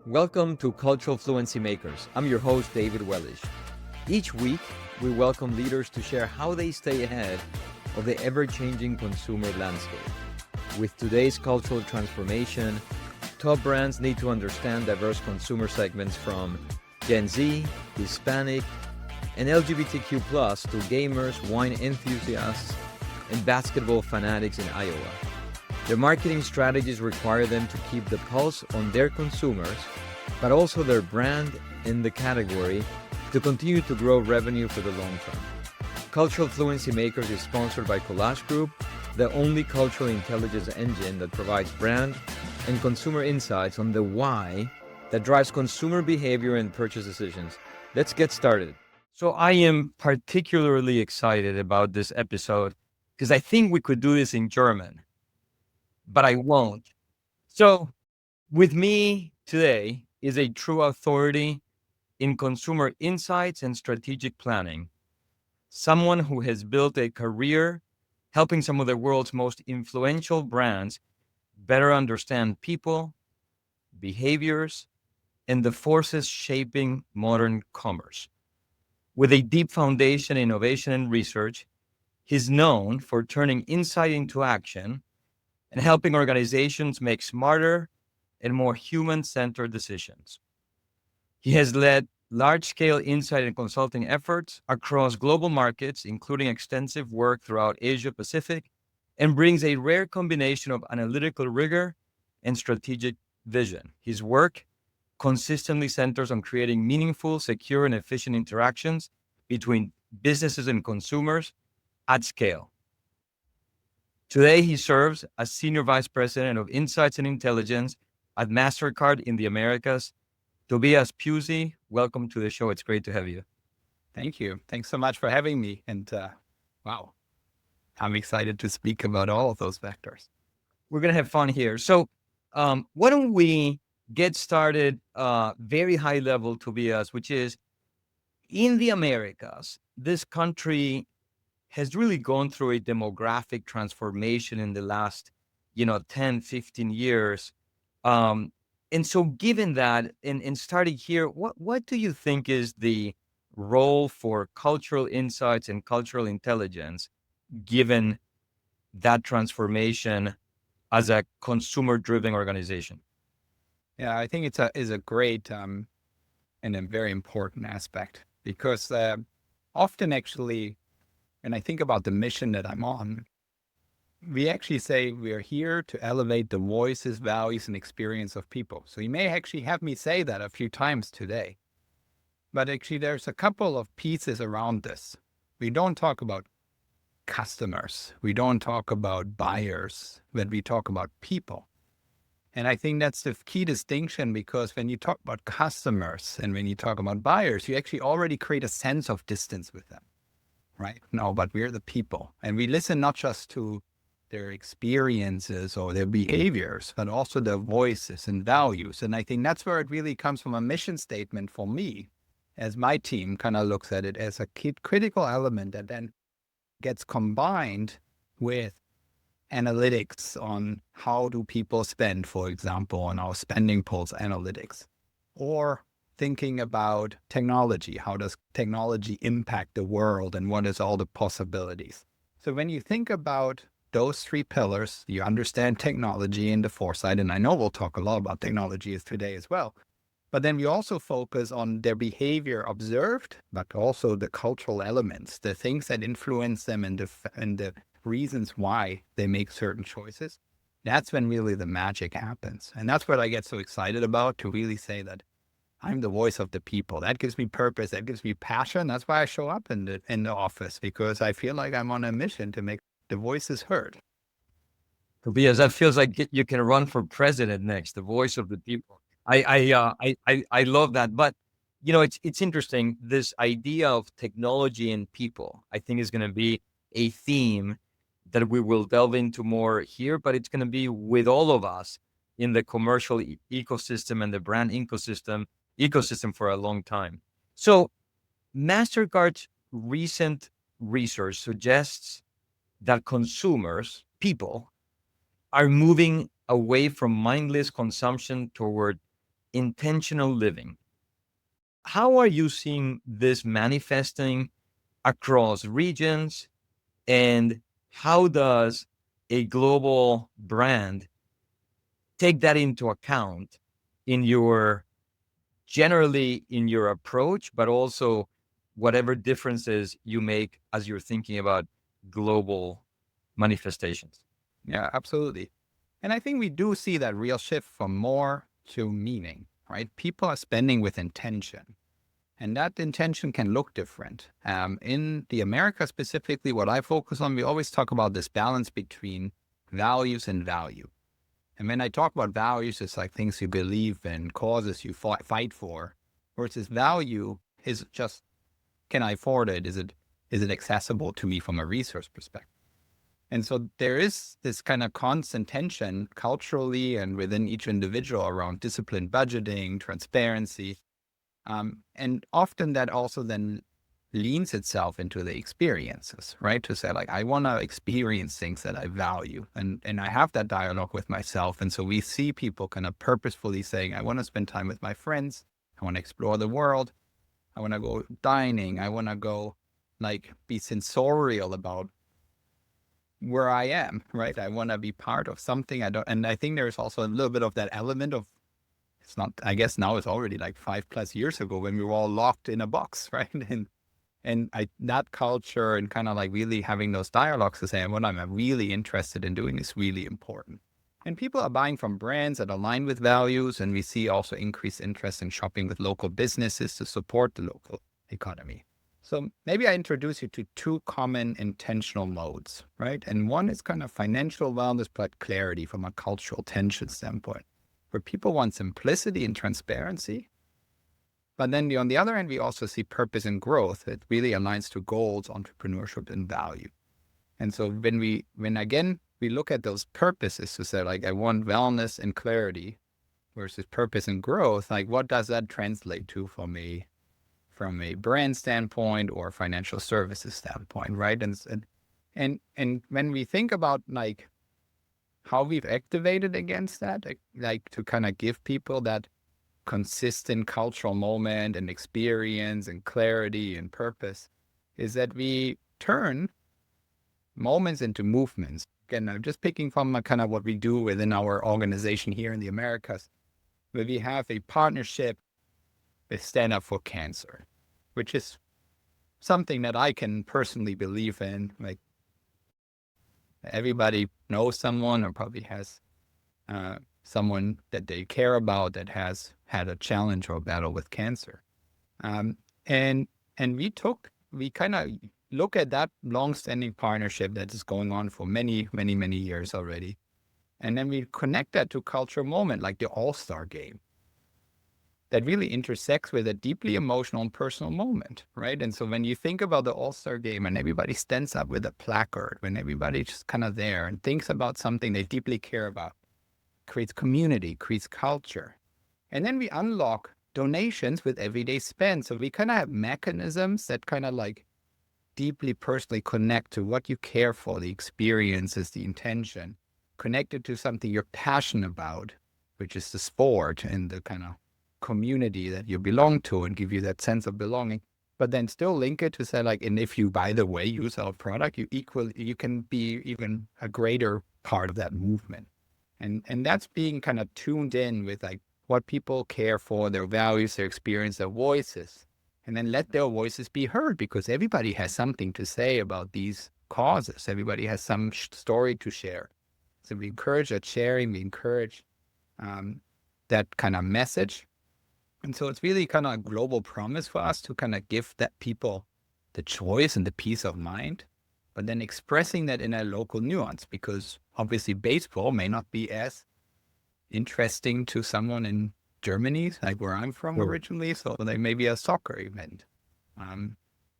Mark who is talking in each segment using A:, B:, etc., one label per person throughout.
A: Welcome to Cultural Fluency Makers. I'm your host, David Wellish. Each week, we welcome leaders to share how they stay ahead of the ever-changing consumer landscape. With today's cultural transformation, top brands need to understand diverse consumer segments from Gen Z, Hispanic, and LGBTQ+, to gamers, wine enthusiasts, and basketball fanatics in Iowa. Their marketing strategies require them to keep the pulse on their consumers, but also their brand in the category to continue to grow revenue for the long term. Cultural Fluency Makers is sponsored by Collage Group, the only cultural intelligence engine that provides brand and consumer insights on the why that drives consumer behavior and purchase decisions. Let's get started. So I am particularly excited about this episode because I think we could do this in German, but I won't. So with me today is a true authority in consumer insights and strategic planning, someone who has built a career helping some of the world's most influential brands better understand people, behaviors, and the forces shaping modern commerce. With a deep foundation in innovation and research, he's known for turning insight into action and helping organizations make smarter and more human-centered decisions. He has led large-scale insight and consulting efforts across global markets, including extensive work throughout Asia Pacific, and brings a rare combination of analytical rigor and strategic vision. His work consistently centers on creating meaningful, secure, and efficient interactions between businesses and consumers at scale. Today, he serves as Senior Vice President of Insights and Intelligence at Mastercard in the Americas. Tobias Puehse, welcome to the show. It's great to have you.
B: Thank you. Thanks so much for having me. And wow, I'm excited to speak about all of those vectors.
A: We're going to have fun here. So why don't we get started very high level, Tobias, which is in the Americas, this country has really gone through a demographic transformation in the last, 10, 15 years. And so given that, and starting here, what do you think is the role for cultural insights and cultural intelligence, given that transformation as a consumer-driven organization?
B: Yeah, I think it's a great and a very important aspect because often actually, when I think about the mission that I'm on, we actually say we are here to elevate the voices, values, and experience of people. So you may actually have me say that a few times today. But actually, there's a couple of pieces around this. We don't talk about customers. We don't talk about buyers when we talk about people. And I think that's the key distinction, because when you talk about customers and when you talk about buyers, you actually already create a sense of distance with them, right? No, but we're the people. And we listen not just to their experiences or their behaviors, but also their voices and values. And I think that's where it really comes from a mission statement for me, as my team kind of looks at it as a critical element that then gets combined with analytics on how do people spend, for example, on our spending pulse analytics, or thinking about technology. How does technology impact the world and what is all the possibilities? So when you think about those three pillars, you understand technology and the foresight, and I know we'll talk a lot about technology today as well, but then we also focus on their behavior observed, but also the cultural elements, the things that influence them and the reasons why they make certain choices. That's when really the magic happens. And that's what I get so excited about, to really say that I'm the voice of the people. That gives me purpose. That gives me passion. That's why I show up in the office, because I feel like I'm on a mission to make the voices heard.
A: Tobias, that feels like you can run for president next, the voice of the people. I love that. But, it's interesting. This idea of technology and people, I think, is going to be a theme that we will delve into more here, but it's going to be with all of us in the commercial ecosystem and the brand ecosystem for a long time. So Mastercard's recent research suggests that consumers, people, are moving away from mindless consumption toward intentional living. How are you seeing this manifesting across regions? And how does a global brand take that into account in your generally in your approach, but also whatever differences you make as you're thinking about global manifestations?
B: Yeah, absolutely. And I think we do see that real shift from more to meaning, right? People are spending with intention. And that intention can look different. In the Americas specifically, what I focus on, we always talk about this balance between values and value. And when I talk about values, it's like things you believe in, causes you fight for, versus value is just, can I afford it? Is it accessible to me from a resource perspective? And so there is this kind of constant tension culturally and within each individual around disciplined budgeting, transparency. And often that also then leans itself into the experiences, right? To say like, I want to experience things that I value. And I have that dialogue with myself. And so we see people kind of purposefully saying, I want to spend time with my friends. I want to explore the world. I want to go dining. I want to go like be sensorial about where I am, right? I want to be part of something. And I think there's also a little bit of that element of, it's not, I guess now it's already like 5+ years ago when we were all locked in a box, right? And that culture and kind of like really having those dialogues to say, what I'm really interested in doing is really important. And people are buying from brands that align with values. And we see also increased interest in shopping with local businesses to support the local economy. So maybe I introduce you to two common intentional modes, right? And one is kind of financial wellness, but clarity from a cultural tension standpoint, where people want simplicity and transparency. But then on the other end, we also see purpose and growth. It really aligns to goals, entrepreneurship, and value. And so when again, we look at those purposes to say like, I want wellness and clarity versus purpose and growth, like what does that translate to from a brand standpoint or financial services standpoint, right? And when we think about like how we've activated against that, like to kind of give people that consistent cultural moment and experience and clarity and purpose, is that we turn moments into movements. Again, I'm just picking from kind of what we do within our organization here in the Americas, where we have a partnership with Stand Up for Cancer, which is something that I can personally believe in. Like everybody knows someone or probably has someone that they care about that has had a challenge or a battle with cancer. And we kind of look at that long-standing partnership that is going on for many, many, many years already. And then we connect that to cultural moment, like the All-Star game, that really intersects with a deeply emotional and personal moment, right? And so when you think about the All-Star game and everybody stands up with a placard, when everybody's just kind of there and thinks about something they deeply care about, creates community, creates culture. And then we unlock donations with everyday spend. So we kind of have mechanisms that kind of like deeply personally connect to what you care for, the experiences, the intention, connected to something you're passionate about, which is the sport and the kind of community that you belong to and give you that sense of belonging, but then still link it to say like, and if you, by the way, use our product, you can be even a greater part of that movement. And that's being kind of tuned in with like what people care for, their values, their experience, their voices, and then let their voices be heard because everybody has something to say about these causes. Everybody has some story to share. So we encourage that sharing, we encourage that kind of message. And so it's really kind of a global promise for us to kind of give that people the choice and the peace of mind, but then expressing that in a local nuance, because obviously baseball may not be as interesting to someone in Germany, like where I'm from originally. So they may be a soccer event.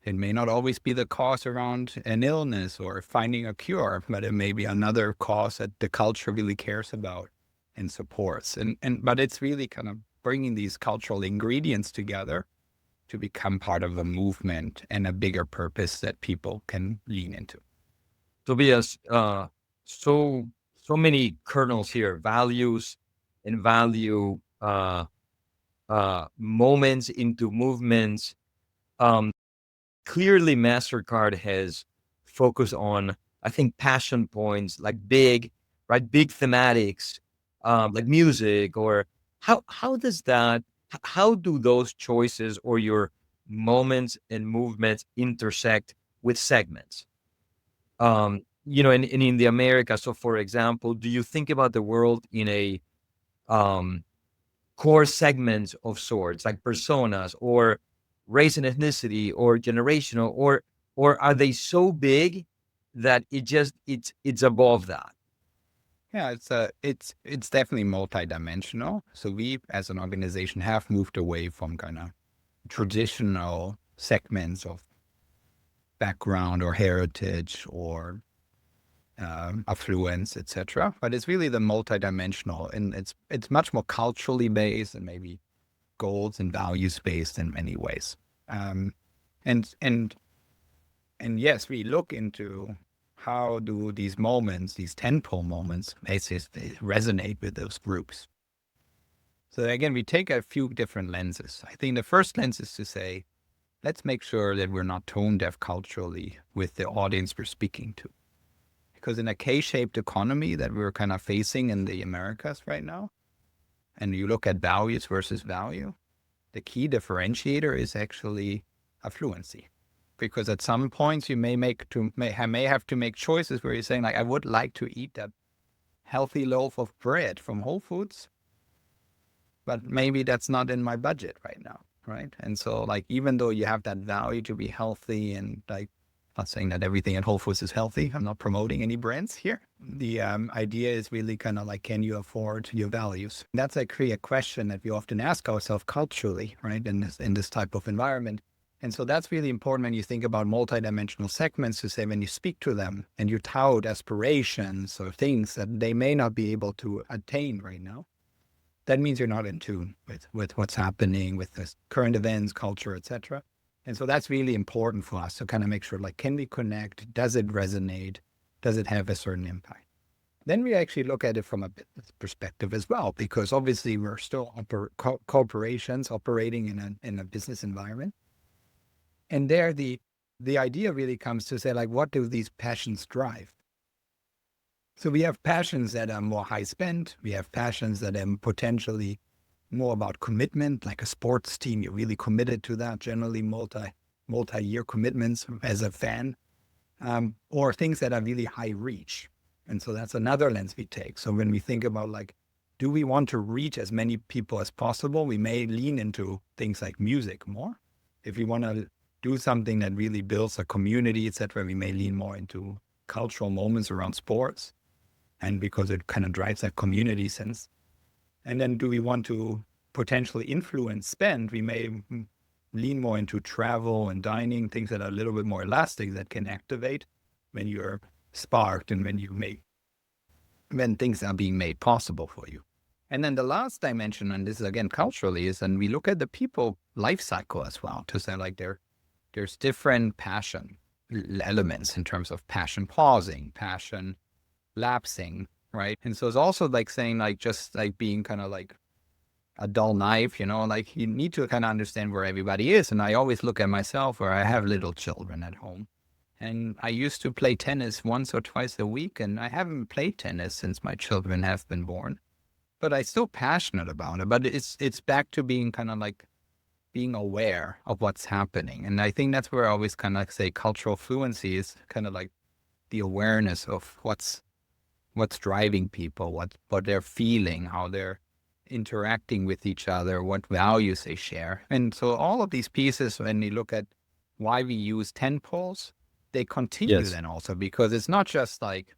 B: It may not always be the cause around an illness or finding a cure, but it may be another cause that the culture really cares about and supports. But it's really kind of bringing these cultural ingredients together to become part of a movement and a bigger purpose that people can lean into.
A: Tobias, so many kernels here, values and value moments into movements. Um, Clearly, Mastercard has focused on, I think, passion points like big, right? Big thematics, like music, or how does that, how do those choices or your moments and movements intersect with segments? And in the Americas. So, for example, do you think about the world in a um, core segments of sorts, like personas or race and ethnicity or generational, or are they so big that it's above that?
B: Yeah, it's definitely multidimensional. So we as an organization have moved away from kind of traditional segments of background or heritage or affluence, etc. But it's really the multidimensional, and it's much more culturally based and maybe goals and values based in many ways. Um, and and and yes, we look into how do these moments, these tentpole moments, basically resonate with those groups. So again, we take a few different lenses. I think the first lens is to say, let's make sure that we're not tone deaf culturally with the audience we're speaking to. Because in a K-shaped economy that we're kind of facing in the Americas right now, and you look at values versus value, the key differentiator is actually affluency. Because at some points you may have to make choices where you're saying like, I would like to eat that healthy loaf of bread from Whole Foods, but maybe that's not in my budget right now, right? And so like, even though you have that value to be healthy and like, not saying that everything at Whole Foods is healthy. I'm not promoting any brands here. The idea is really kind of like, can you afford your values? That's actually a question that we often ask ourselves culturally, right? In this type of environment. And so that's really important when you think about multidimensional segments to say, when you speak to them and you tout aspirations or things that they may not be able to attain right now, that means you're not in tune with what's happening with the current events, culture, etc. And so that's really important for us to kind of make sure, like, can we connect? Does it resonate? Does it have a certain impact? Then we actually look at it from a business perspective as well, because obviously we're still corporations operating in a business environment. And there the idea really comes to say, like, what do these passions drive? So we have passions that are more high spend. We have passions that are potentially more about commitment, like a sports team. You're really committed to that, generally multi-year commitments as a fan, or things that are really high reach. And so that's another lens we take. So when we think about like, do we want to reach as many people as possible? We may lean into things like music more. If we want to do something that really builds a community, etc., we may lean more into cultural moments around sports, and because it kind of drives that community sense. And then do we want to potentially influence spend? We may lean more into travel and dining, things that are a little bit more elastic that can activate when you're sparked and when things are being made possible for you. And then the last dimension, and this is again culturally, is and we look at the people life cycle as well to say like there's different passion elements in terms of passion pausing, passion lapsing, right? And so it's also like saying like just like being kind of like a dull knife, like you need to kind of understand where everybody is. And I always look at myself where I have little children at home. And I used to play tennis once or twice a week, and I haven't played tennis since my children have been born. But I'm still passionate about it. But it's back to being kind of like being aware of what's happening. And I think that's where I always kind of say cultural fluency is kind of like the awareness of what's driving people, what they're feeling, how they're interacting with each other, what values they share. And so all of these pieces, when you look at why we use 10 poles, they continue
A: Yes.
B: then also, because it's not just like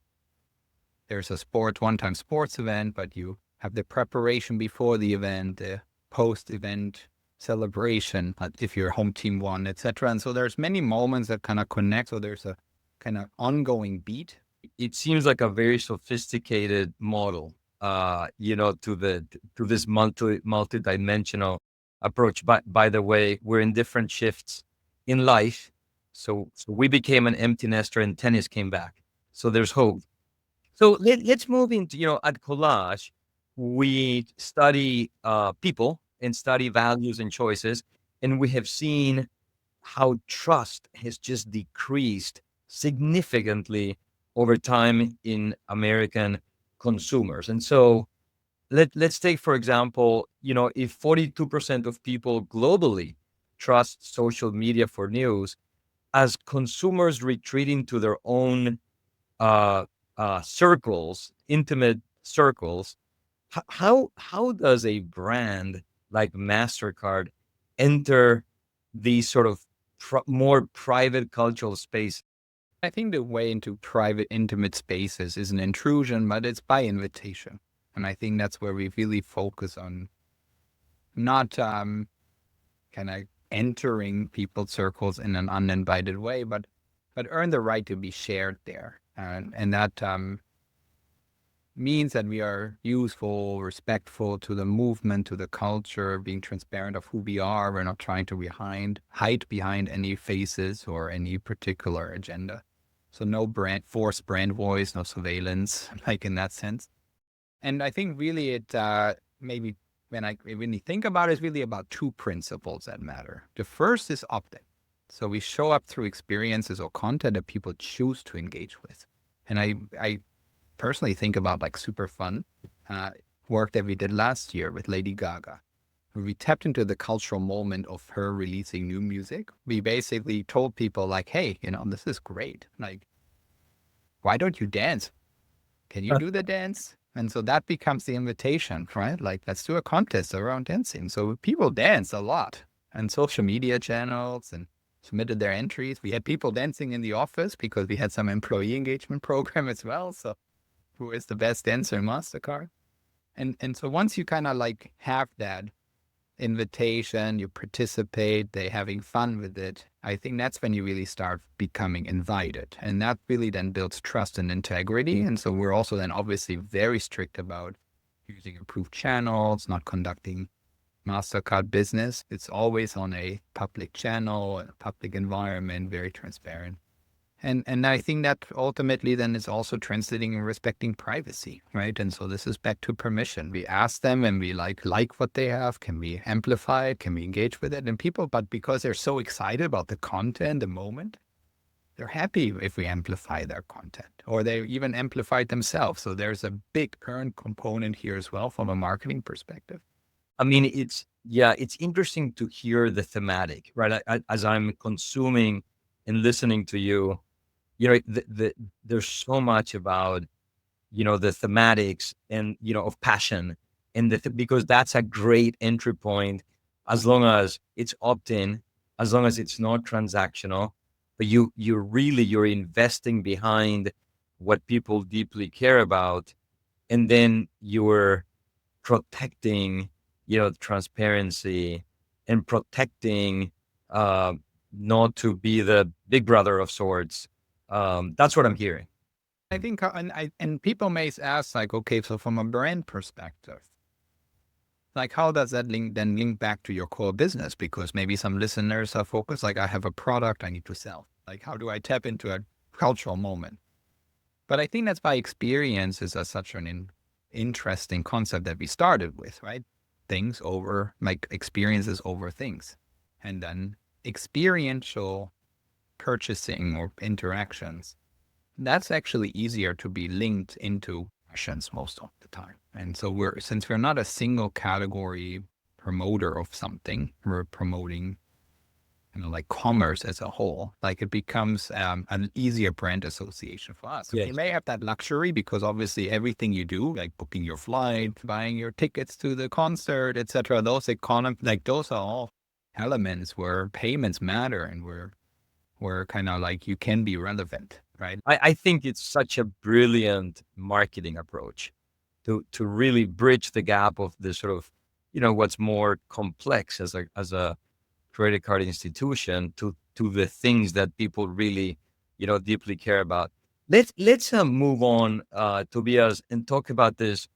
B: there's a one-time sports event, but you have the preparation before the event, the post-event celebration, if your home team won, etc. And so there's many moments that kind of connect. So there's a kind of ongoing beat.
A: It seems like a very sophisticated model, to this multi-dimensional approach. But by the way, we're in different shifts in life. So we became an empty nester and tennis came back. So there's hope. So let's move into, at Collage, we study people, and study values and choices, and we have seen how trust has just decreased significantly over time in American consumers. And so let's take, for example, if 42% of people globally trust social media for news, as consumers retreat into their own uh, circles, intimate circles, how does a brand like Mastercard enter these sort of more private cultural space?
B: I think the way into private, intimate spaces is an intrusion, but it's by invitation. And I think that's where we really focus on not kind of entering people's circles in an uninvited way, but earn the right to be shared there. And that means that we are useful, respectful to the movement, to the culture, being transparent of who we are. We're not trying to hide behind any faces or any particular agenda. So no forced brand voice, no surveillance, like in that sense. And I think really it maybe when you think about it, it's really about two principles that matter. The first is opt-in. So we show up through experiences or content that people choose to engage with. And I personally think about like super fun work that we did last year with Lady Gaga. We tapped into the cultural moment of her releasing new music. We basically told people like, hey, this is great. Like, why don't you dance? Can you do the dance? And so that becomes the invitation, right? Like, let's do a contest around dancing. So people dance a lot and social media channels and submitted their entries. We had people dancing in the office because we had some employee engagement program as well. So who is the best dancer in Mastercard? And so once you kind of like have that invitation, you participate, they having fun with it, I think that's when you really start becoming invited. And that really then builds trust and integrity. And so we're also then obviously very strict about using approved channels, not conducting Mastercard business. It's always on a public channel, a public environment, very transparent. And I think that ultimately then is also translating and respecting privacy, right? And so this is back to permission. We ask them and we like what they have. Can we amplify it? Can we engage with it? And people, but because they're so excited about the content, the moment, they're happy if we amplify their content or they even amplify it themselves. So there's a big earned component here as well from a marketing perspective.
A: I mean, it's interesting to hear the thematic, right? As I'm consuming and listening to you, there's so much about, the thematics and, of passion and because that's a great entry point, as long as it's opt-in, as long as it's not transactional, but you're investing behind what people deeply care about. And then you're protecting, transparency and protecting, not to be the big brother of sorts. That's what I'm hearing.
B: I think, and people may ask like, okay, so from a brand perspective, like how does that link back to your core business? Because maybe some listeners are focused, like I have a product I need to sell. Like how do I tap into a cultural moment? But I think that's by experiences as such an interesting concept that we started with, right? Things over, like experiences over things. And then experiential purchasing or interactions, that's actually easier to be linked into passions most of the time. And so since we're not a single category promoter of something, we're promoting like commerce as a whole, like it becomes an easier brand association for us. So
A: Yes.
B: you may have that luxury because obviously everything you do, like booking your flight, buying your tickets to the concert, etc., those are all elements where payments matter and where kind of like you can be relevant, right?
A: I think it's such a brilliant marketing approach to really bridge the gap of the sort of, what's more complex as a credit card institution to the things that people really, deeply care about. Let's move on, Tobias, and talk about this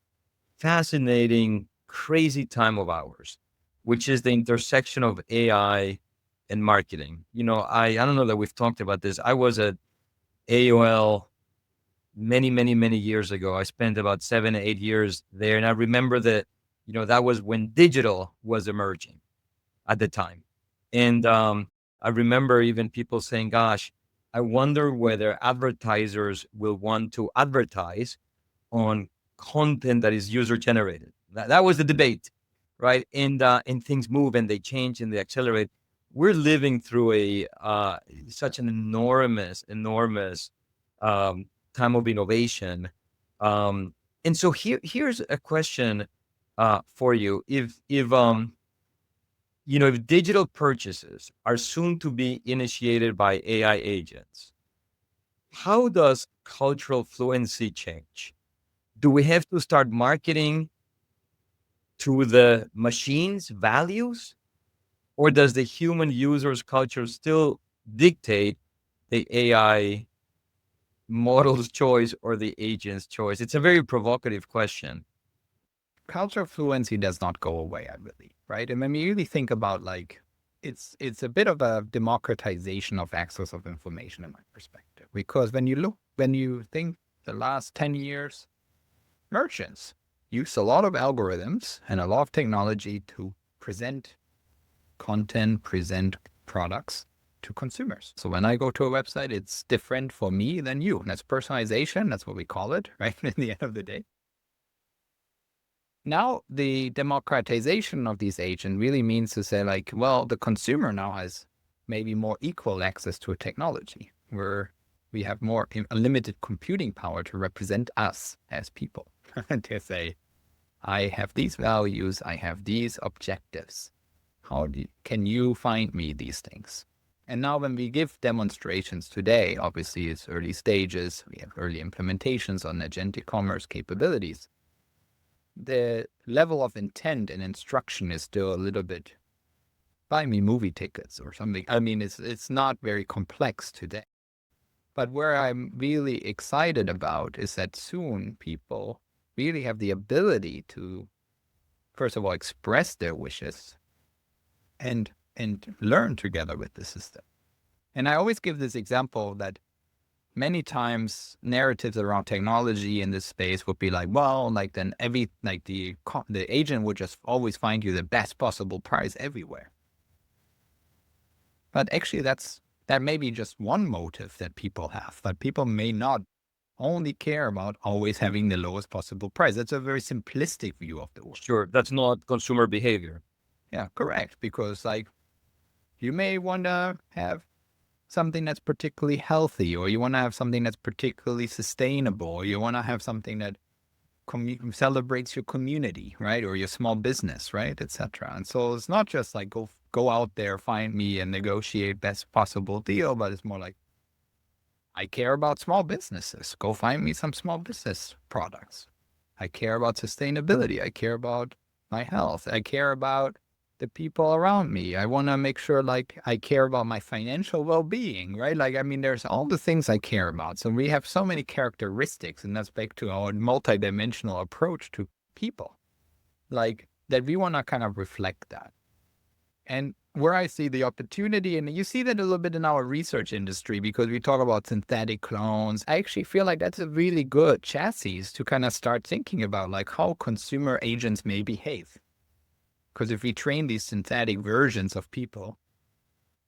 A: fascinating, crazy time of ours, which is the intersection of AI and marketing. I don't know that we've talked about this. I was at AOL many, many, many years ago. I spent about 7 to 8 years there, and I remember that That was when digital was emerging at the time. And I remember even people saying, gosh, I wonder whether advertisers will want to advertise on content that is user generated. That was the debate, right? And things move and they change and they accelerate. We're living through a such an enormous time of innovation. And so here's a question for you. If digital purchases are soon to be initiated by AI agents, how does cultural fluency change? Do we have to start marketing to the machine's values, or does the human user's culture still dictate the AI model's choice or the agent's choice? It's a very provocative question.
B: Cultural fluency does not go away, I believe, right? And when you really think about it's a bit of a democratization of access of information in my perspective. Because when you think the last 10 years, merchants use a lot of algorithms and a lot of technology to present content, present products to consumers. So when I go to a website, it's different for me than you. And that's personalization. That's what we call it, right? In the end of the day. Now, the democratization of these agents really means to say, like, well, the consumer now has maybe more equal access to a technology where we have more unlimited computing power to represent us as people. To say, I have these values, I have these objectives. Can you find me these things? And now when we give demonstrations today, obviously it's early stages, we have early implementations on agentic commerce capabilities. The level of intent and instruction is still a little bit, buy me movie tickets or something. I mean, it's not very complex today. But where I'm really excited about is that soon people really have the ability to, first of all, express their wishes and learn together with the system. And I always give this example that many times narratives around technology in this space would be like, well, like then the agent would just always find you the best possible price everywhere. But actually that may be just one motive that people have, but people may not only care about always having the lowest possible price. That's a very simplistic view of the world.
A: Sure, that's not consumer behavior.
B: Yeah, correct. Because like you may want to have something that's particularly healthy, or you want to have something that's particularly sustainable, or you want to have something that celebrates your community, right? Or your small business, right? Etc. And so it's not just like go out there, find me and negotiate best possible deal, but it's more like, I care about small businesses. Go find me some small business products. I care about sustainability. I care about my health. I care about the people around me. I want to make sure like I care about my financial well-being, right? Like, I mean, there's all the things I care about. So we have so many characteristics, and that's back to our multidimensional approach to people, like that we want to kind of reflect that. And where I see the opportunity, and you see that a little bit in our research industry, because we talk about synthetic clones, I actually feel like that's a really good chassis to kind of start thinking about like how consumer agents may behave. Because if we train these synthetic versions of people,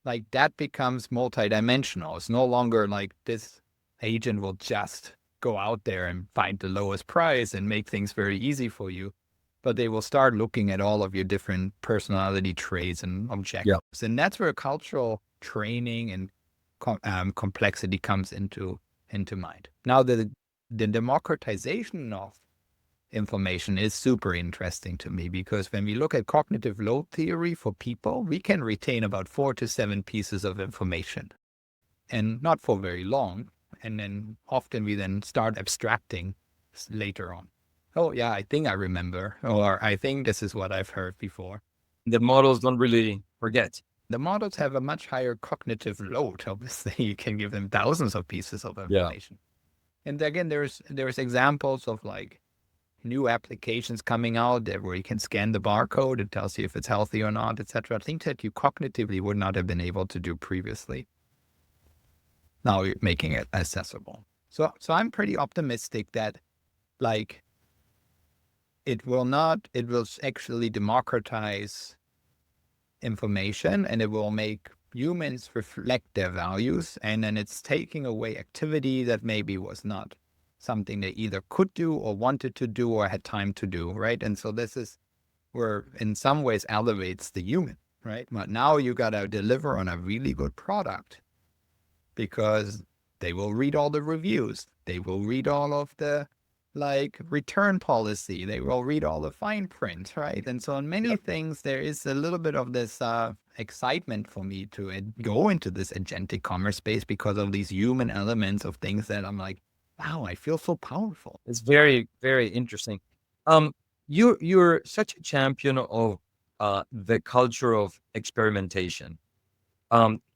B: like that becomes multidimensional. It's no longer like this agent will just go out there and find the lowest price and make things very easy for you. But they will start looking at all of your different personality traits and objectives. Yeah. And that's where cultural training and complexity comes into mind. Now, the democratization of information is super interesting to me, because when we look at cognitive load theory for people, we can retain about 4 to 7 pieces of information, and not for very long. And then often we then start abstracting later on. Oh yeah, I think I remember, or I think this is what I've heard before.
A: The models don't really forget.
B: The models have a much higher cognitive load. Obviously, you can give them thousands of pieces of information. Yeah. And again, there's examples of like new applications coming out there where you can scan the barcode. It tells you if it's healthy or not, etc. Things that you cognitively would not have been able to do previously. Now you're making it accessible. So I'm pretty optimistic that like it will not, it will actually democratize information, and it will make humans reflect their values. And then it's taking away activity that maybe was not something they either could do or wanted to do or had time to do, right? And so this is where in some ways elevates the human, right? But now you got to deliver on a really good product because they will read all the reviews. They will read all of the return policy. They will read all the fine print, right? And so in many things, there is a little bit of this excitement for me to go into this agentic commerce space because of these human elements of things that I'm like, wow, I feel so powerful.
A: It's very, very interesting. You're such a champion of the culture of experimentation.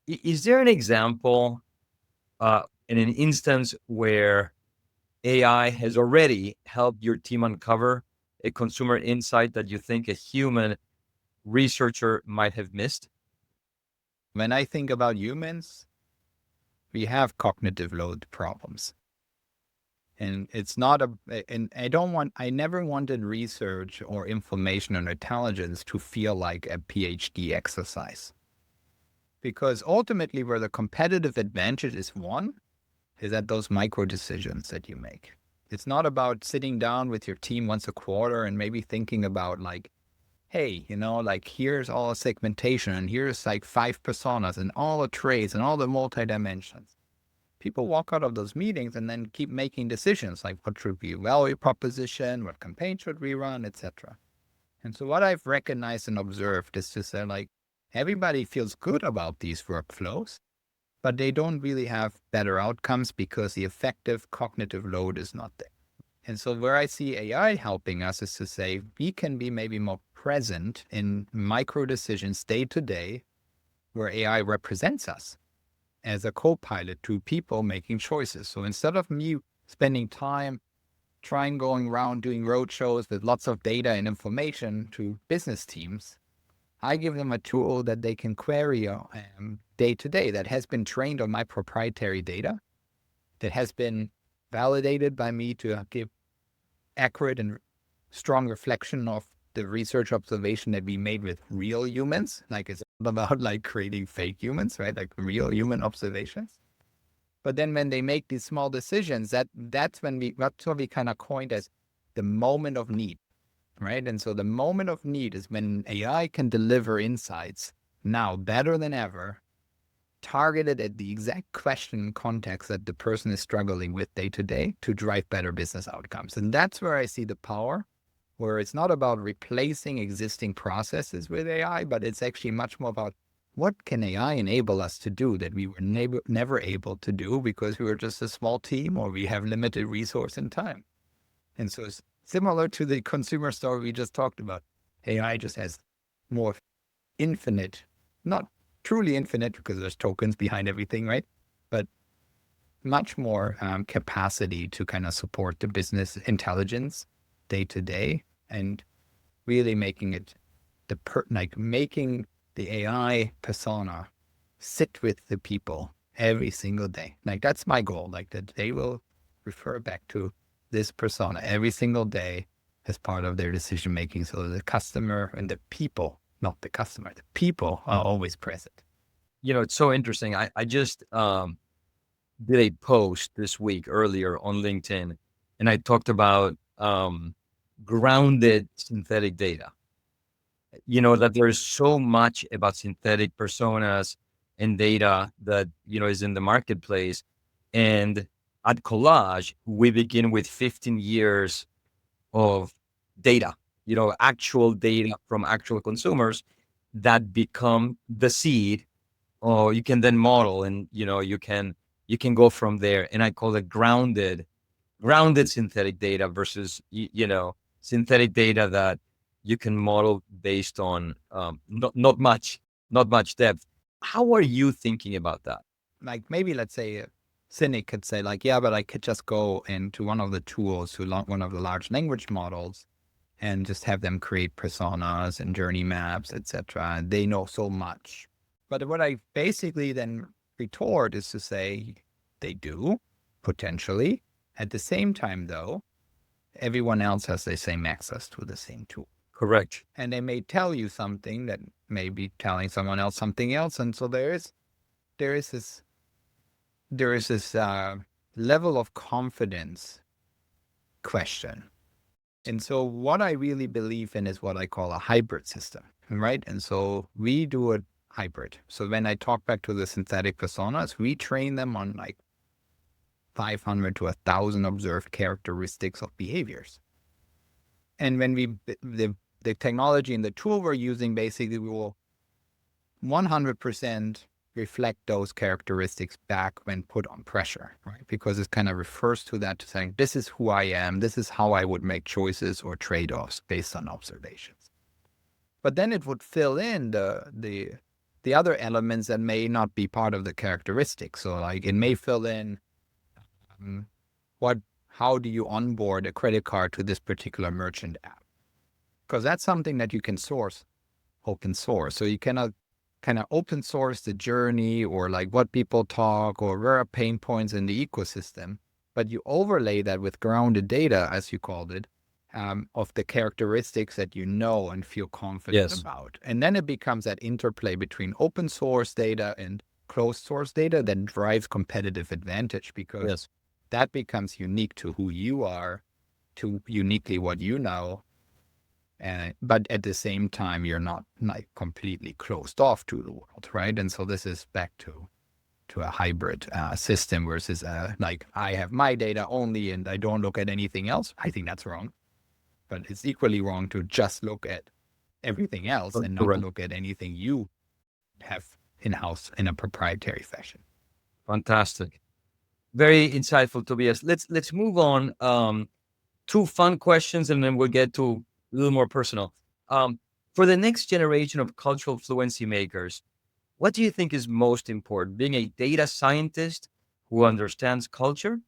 A: Is there an example in an instance where AI has already helped your team uncover a consumer insight that you think a human researcher might have missed?
B: When I think about humans, we have cognitive load problems. And it's not and I never wanted research or information or intelligence to feel like a PhD exercise. Because ultimately, where the competitive advantage is won is at those micro decisions that you make. It's not about sitting down with your team once a quarter and maybe thinking about hey, here's all the segmentation and here's 5 personas and all the traits and all the multi-dimensions. People walk out of those meetings and then keep making decisions like what should be a value proposition, what campaign should we run, etc. And so what I've recognized and observed is to say everybody feels good about these workflows, but they don't really have better outcomes because the effective cognitive load is not there. And so where I see AI helping us is to say we can be maybe more present in micro decisions day to day where AI represents us as a co-pilot to people making choices. So instead of me spending time going around doing roadshows with lots of data and information to business teams, I give them a tool that they can query day to day that has been trained on my proprietary data, that has been validated by me to give accurate and strong reflection of the research observation that we made with real humans. It's not about creating fake humans, right? Real human observations. But then when they make these small decisions, that's what we kind of coined as the moment of need. Right. And so the moment of need is when AI can deliver insights now better than ever, targeted at the exact question and context that the person is struggling with day to day to drive better business outcomes. And that's where I see the power, where it's not about replacing existing processes with AI, but it's actually much more about what can AI enable us to do that we were never able to do because we were just a small team or we have limited resource and time. And so it's similar to the consumer story we just talked about. AI just has more infinite, not truly infinite because there's tokens behind everything, right? But much more capacity to kind of support the business intelligence day to day and really making it making the AI persona sit with the people every single day. That's my goal, that they will refer back to this persona every single day as part of their decision making. So the customer and the people, not the customer, the people are always present.
A: It's so interesting. I just did a post this week earlier on LinkedIn, and I talked about grounded synthetic data. That there's so much about synthetic personas and data that, is in the marketplace. And at Collage, we begin with 15 years of data, actual data from actual consumers that become the seed, or you can then model and, you can go from there. And I call it grounded synthetic data versus, synthetic data that you can model based on not much depth. How are you thinking about that?
B: Maybe let's say a cynic could say yeah, but I could just go into one of the tools, to one of the large language models and just have them create personas and journey maps, etc. They know so much. But what I basically then retort is to say they do, potentially. At the same time, though, everyone else has the same access to the same tool.
A: Correct.
B: And they may tell you something that may be telling someone else something else. And so there is this level of confidence question. And so what I really believe in is what I call a hybrid system, right? And so we do a hybrid. So when I talk back to the synthetic personas, we train them on like 500 to 1,000 observed characteristics of behaviors. And when the technology and the tool we're using, basically we will 100% reflect those characteristics back when put on pressure, right? Because it kind of refers to that, to saying, this is who I am, this is how I would make choices or trade-offs based on observations. But then it would fill in the other elements that may not be part of the characteristics. So like it may fill in how do you onboard a credit card to this particular merchant app? Because that's something that you can source open source. So you cannot kind of open source the journey or like what people talk or where are pain points in the ecosystem, but you overlay that with grounded data, as you called it, of the characteristics that you know and feel confident about. And then it becomes that interplay between open source data and closed source data that drives competitive advantage, because that becomes unique to who you are, to uniquely what you know. But at the same time, you're not like completely closed off to the world, right? And so this is back to a hybrid system versus like I have my data only and I don't look at anything else. I think that's wrong. But it's equally wrong to just look at everything else and not look at anything you have in-house in a proprietary fashion.
A: Fantastic. Very insightful, Tobias. Let's move on. Two fun questions, and then we'll get to a little more personal. For the next generation of cultural fluency makers, what do you think is most important? Being a data scientist who understands culture,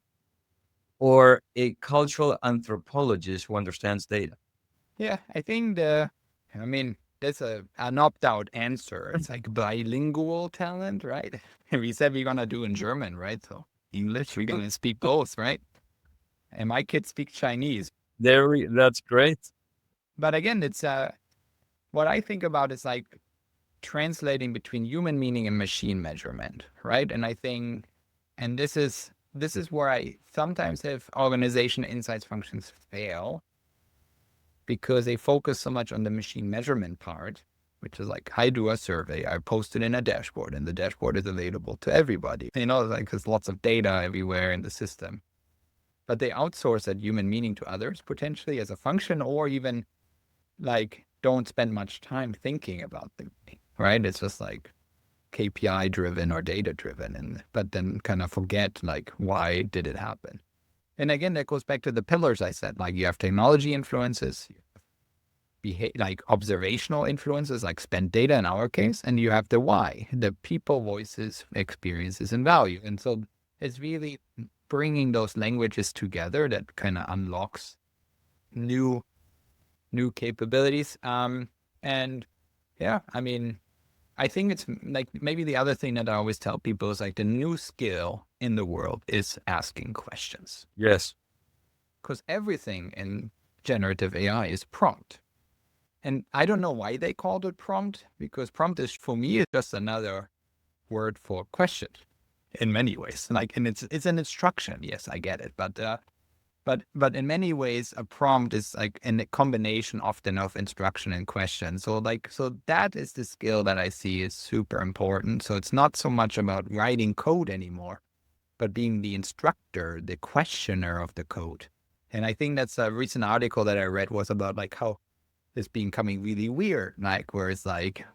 A: or a cultural anthropologist who understands data?
B: Yeah, I think there's an opt-out answer. It's like bilingual talent, right? We said we're gonna do in German, right? So English, we're gonna speak both, right? And my kids speak Chinese.
A: That's great.
B: But again, it's what I think about is like translating between human meaning and machine measurement, right? And I think, and this is where I sometimes have organization insights functions fail, because they focus so much on the machine measurement part, which is like, I do a survey, I post it in a dashboard, and the dashboard is available to everybody. You know, like there's lots of data everywhere in the system. But they outsource that human meaning to others, potentially as a function, or even like don't spend much time thinking about the meaning, right? It's just like KPI driven or data driven, but then kind of forget like, why did it happen? And again, that goes back to the pillars I said, like you have technology influences, like observational influences, like spend data in our case, and you have the why, the people, voices, experiences, and value. And so it's really bringing those languages together that kind of unlocks new capabilities. And yeah, I mean, I think it's like maybe the other thing that I always tell people is like the new skill in the world is asking questions.
A: Yes.
B: Because everything in generative AI is prompt. And I don't know why they called it prompt, because prompt is, for me, is just another word for question in many ways. Like, and it's an instruction. Yes, I get it. But in many ways, a prompt is like a combination often of instruction and question. So that is the skill that I see is super important. So it's not so much about writing code anymore, but being the instructor, the questioner of the code. And I think that's a recent article that I read was about like how it's becoming really weird, like where it's like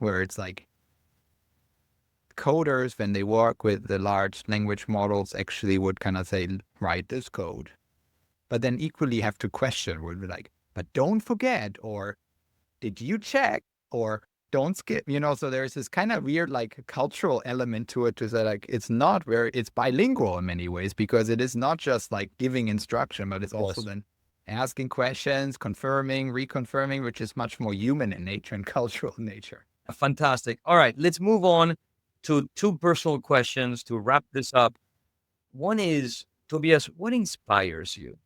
B: coders, when they work with the large language models, actually would kind of say, write this code. But then equally have to question, would be like, but don't forget, or did you check, or don't skip, so there's this kind of weird like cultural element to it, to say like it's bilingual in many ways, because it is not just like giving instruction, but it's also then asking questions, confirming, reconfirming, which is much more human in nature and cultural in nature.
A: Fantastic. All right, let's move on to two personal questions to wrap this up. One is, Tobias, what inspires you?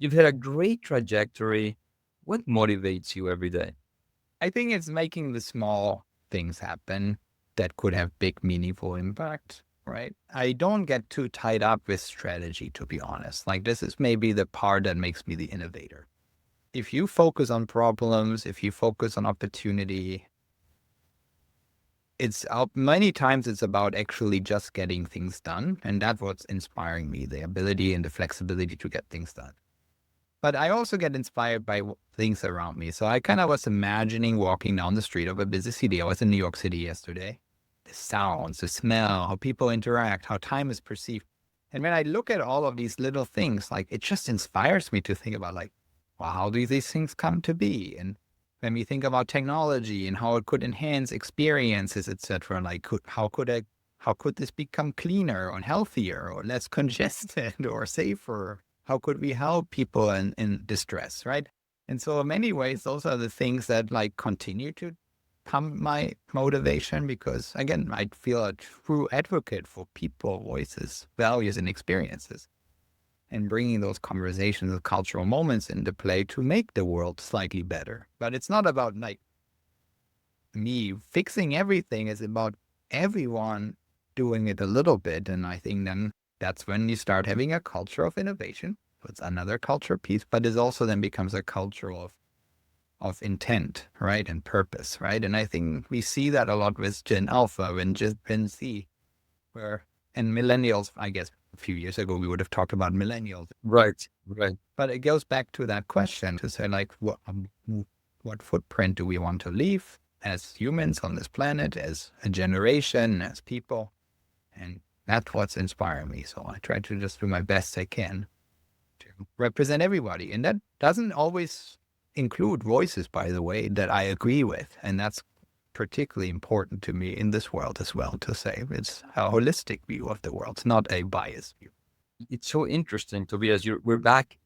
A: You've had a great trajectory. What motivates you every day?
B: I think it's making the small things happen that could have big, meaningful impact, right? I don't get too tied up with strategy, to be honest. Like, this is maybe the part that makes me the innovator. If you focus on problems, if you focus on opportunity, it's many times it's about actually just getting things done. And that's what's inspiring me, the ability and the flexibility to get things done. But I also get inspired by things around me. So I kind of was imagining walking down the street of a busy city. I was in New York City yesterday. The sounds, the smell, how people interact, how time is perceived. And when I look at all of these little things, like, it just inspires me to think about, like, well, how do these things come to be? And when we think about technology and how it could enhance experiences, etc., like, how could this become cleaner or healthier or less congested or safer? How could we help people in distress, right? And so in many ways, those are the things that, like, continue to come my motivation, because, again, I feel a true advocate for people, voices, values, and experiences, and bringing those conversations, the cultural moments into play to make the world slightly better. But it's not about, like, me fixing everything. It's about everyone doing it a little bit. And I think then that's when you start having a culture of innovation. It's another culture piece, but it also then becomes a culture of intent, right? And purpose, right? And I think we see that a lot with Gen Alpha and Gen Z, and millennials. I guess a few years ago, we would have talked about millennials.
A: Right.
B: But it goes back to that question to say, like, what footprint do we want to leave as humans on this planet, as a generation, as people? And that's what's inspiring me. So I try to just do my best I can to represent everybody. And that doesn't always include voices, by the way, that I agree with. And that's particularly important to me in this world as well, to say it's a holistic view of the world, not a biased view.
A: It's so interesting, Tobias. We're back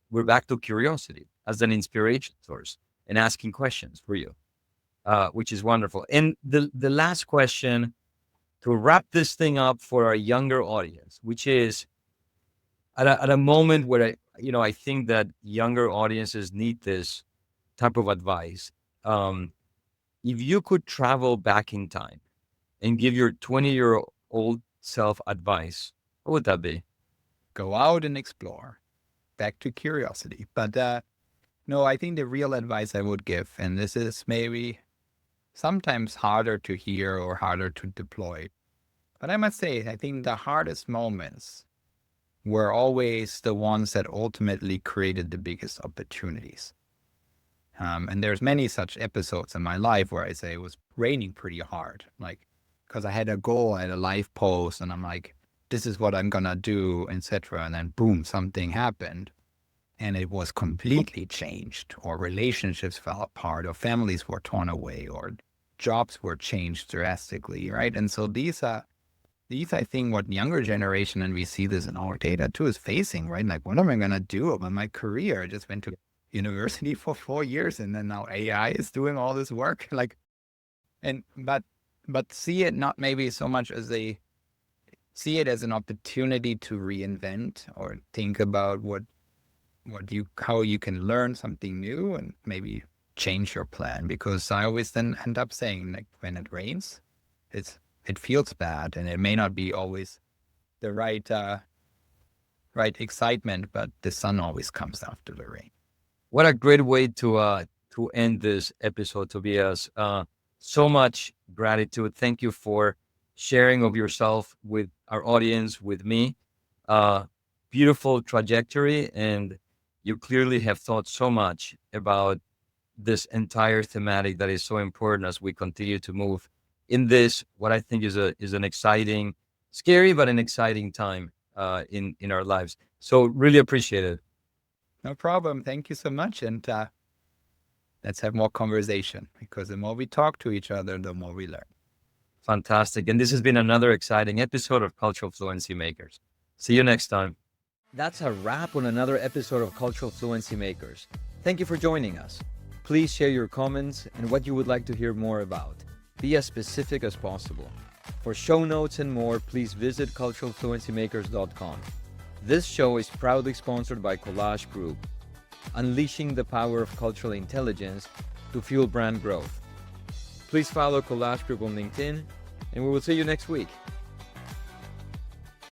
A: to curiosity as an inspiration source and asking questions for you, which is wonderful. And the last question to wrap this thing up for our younger audience, which is at a moment where I think that younger audiences need this type of advice. If you could travel back in time and give your 20-year-old self advice, what would that be?
B: Go out and explore. Back to curiosity. But no, I think the real advice I would give, and this is maybe sometimes harder to hear or harder to deploy, but I must say, I think the hardest moments were always the ones that ultimately created the biggest opportunities. And there's many such episodes in my life where I say it was raining pretty hard, like, because I had a goal, I had a life post, and I'm like, this is what I'm gonna do, etc. And then boom, something happened, and it was completely changed, or relationships fell apart, or families were torn away, or jobs were changed drastically, right? And so these I think what younger generation, and we see this in our data too, is facing, right? Like, what am I gonna do about my career? I just went to university for 4 years, and then now AI is doing all this work. Like, but see it not maybe so much as see it as an opportunity to reinvent or think about how you can learn something new and maybe change your plan. Because I always then end up saying, like, when it rains, it feels bad, and it may not be always the right excitement, but the sun always comes after the rain.
A: What a great way to end this episode, Tobias. So much gratitude. Thank you for sharing of yourself with our audience, with me. Beautiful trajectory, and you clearly have thought so much about this entire thematic that is so important as we continue to move in this, what I think is an exciting, scary, but an exciting time in our lives. So really appreciate it.
B: No problem. Thank you so much. And let's have more conversation, because the more we talk to each other, the more we learn.
A: Fantastic. And this has been another exciting episode of Cultural Fluency Makers. See you next time. That's a wrap on another episode of Cultural Fluency Makers. Thank you for joining us. Please share your comments and what you would like to hear more about. Be as specific as possible. For show notes and more, please visit culturalfluencymakers.com. This show is proudly sponsored by Collage Group. unleashing the power of cultural intelligence to fuel brand growth. Please follow Collage Group on LinkedIn, and we will see you next week.